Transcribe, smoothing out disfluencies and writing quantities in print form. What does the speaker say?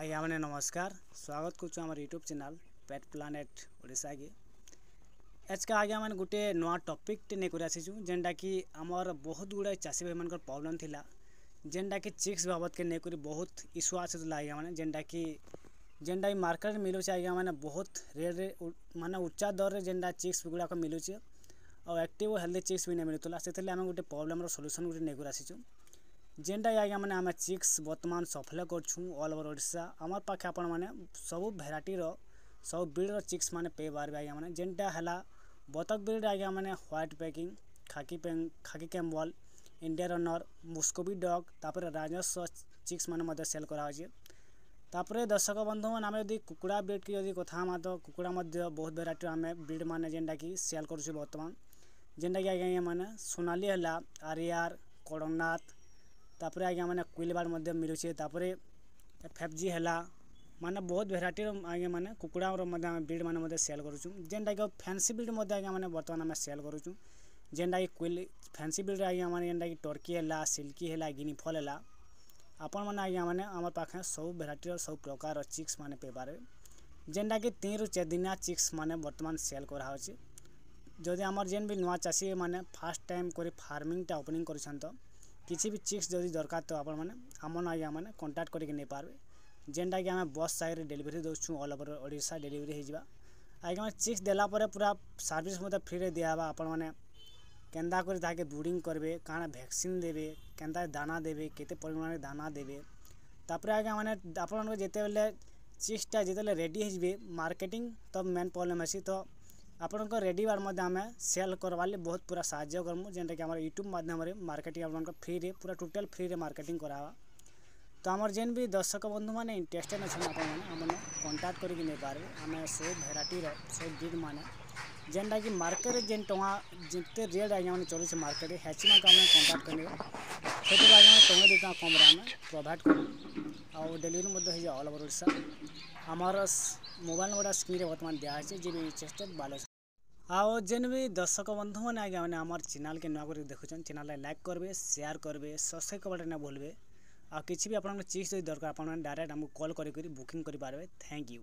आज्ञा मैंने नमस्कार स्वागत करुँ आम यूट्यूब चैनल पेट प्लानेट ओडिशा के आज का आज्ञा मैंने गोटे नुआ टॉपिक टे नहीं आसीचु जेनटा कि आमर बहुत गुड़ा चाषी भाई मान प्रॉब्लम थिला जेनटा कि चिक्स बाबद के नहीं बहुत इश्यू आसूला आज्ञा मैंने जेनटा मार्केट में मिलूचे आज्ञा मैंने बहुत रेट माने उच्चा दर रे जेनटा चिक्स गुड़ाक मिलूचे और एक्टिव हेल्दी चिक्स भी नहीं मिलूला से आम गोटे प्रॉब्लम सॉल्यूशन गोटे नहीं आसीचु जेनटा आज्ञा मैंने आम चिक्स बर्तमान सप्लाय करछुँ ऑल ओवर ओडिशा आमर पाखे आपण मैंने सब भेराइटीर सब ब्रीडर चिक्स मैंने पे पारे आज्ञा मैंने जेनटा है बतक ब्रीड आज्ञा मैंने व्हाइट पैकिंग खाकी कैम्बल इंडिया रनर मुस्कोबी डग तापर राजस्व चिक्स मैंने सेल कराचे तापर दर्शक बंधु मैंने आम यदि कुकुड़ा ब्रीड की यदि कथा तो कुकुड़ा बहुत भेराइटी आम ब्रीड मैंने जेनटा कि सेल करुँ बर्तमान जेनटा कि आज्ञा मैंने सोनाली है आरियार कड़कनाथ तापर आज्ञा मैंने क्विलबार्ड मिलूचे तापर FFG है माने बहुत भेराइटी आज्ञा मैंने कुकुड़ा ब्रीड मैंने सेल करुँ जेनटा कि फैंसी ब्रीड आज्ञा मैंने बर्तमान आम सेल करुँ जेनटा कि क्विल फैंसी ब्रीड आज्ञा मैंने जेनटा कि टर्की है सिल्की है गिनीफल है आपण मैंने आज्ञा मैंने आम पाखे सब भेराइटी सब प्रकार चिक्स मैंने पे पारे जेनटा कि 3 ରୁ 4 दिनिया चिक्स मैंने बर्तमान सेल कराचे जदि आमर जेन भी नुआ चाषी मैंने फास्ट टाइम कर फार्मिंगटा ओपनिंग कर किसी भी चिक्स जदि दरकार तो आपण मैंने आमन आज्ञा मैंने कांटेक्ट करके नहीं पारे जेनटा कि आम बस साइड डेलीवरी दौचु ऑल ओवर ओडिशा डेलीवरी होगा आज्ञा मैंने चिक्स देला पूरा सर्विस मतलब फ्री दियाबा आपण मैंने केंदा कर ताके ब्रीडिंग करबे काना वैक्सीन देबे केंदा दाना देबे केते परिमाण दाना देबे तापर आज्ञा मैंने आपण जेते बेले चिक्सटा जेते रेडी होइबे मार्केटिंग तब मेन प्रॉब्लम है तो आपण रेडी बार आम सेल करवाले बहुत पूरा साहाय्य करमु जेनटा कि हमारे यूट्यूब माध्यम मार्केटिंग आप फ्री रे पूरा टोटल फ्री रे मार्केटिंग करावा तो आमर जेन भी दर्शक बंधु मैंने इंटरेस्टेड अच्छे आपने कांटेक्ट करके नहीं पारे आम सब भेराइटी सब ब्रीड माने जेनटा कि मार्केट जेन टंगा जिते रेट आज्ञा मैंने चलुचे मार्केट हैची मान कांटेक्ट करेंगे से आज्ञा मैंने 2 कम आम प्रोवाइड करूँ और डेलीवरी ऑल ओवर ओडिशा आमर मोबाइल नंबर स्क्रीन बर्तमान दिखाई जी भी इंटरेस्टेड बाले आओ जेन भी दर्शक बंधु मैंने आज्ञा मैंने आम चैनल के नुआ देखुन चैनल लाइक करेंगे शेयर करेंगे सब्सक्राइब करवाटा ना भूलबे आ किसी भी आप चिक्स दरकार आप डायरेक्ट आमको कॉल कर बुकिंग करेंगे थैंक यू।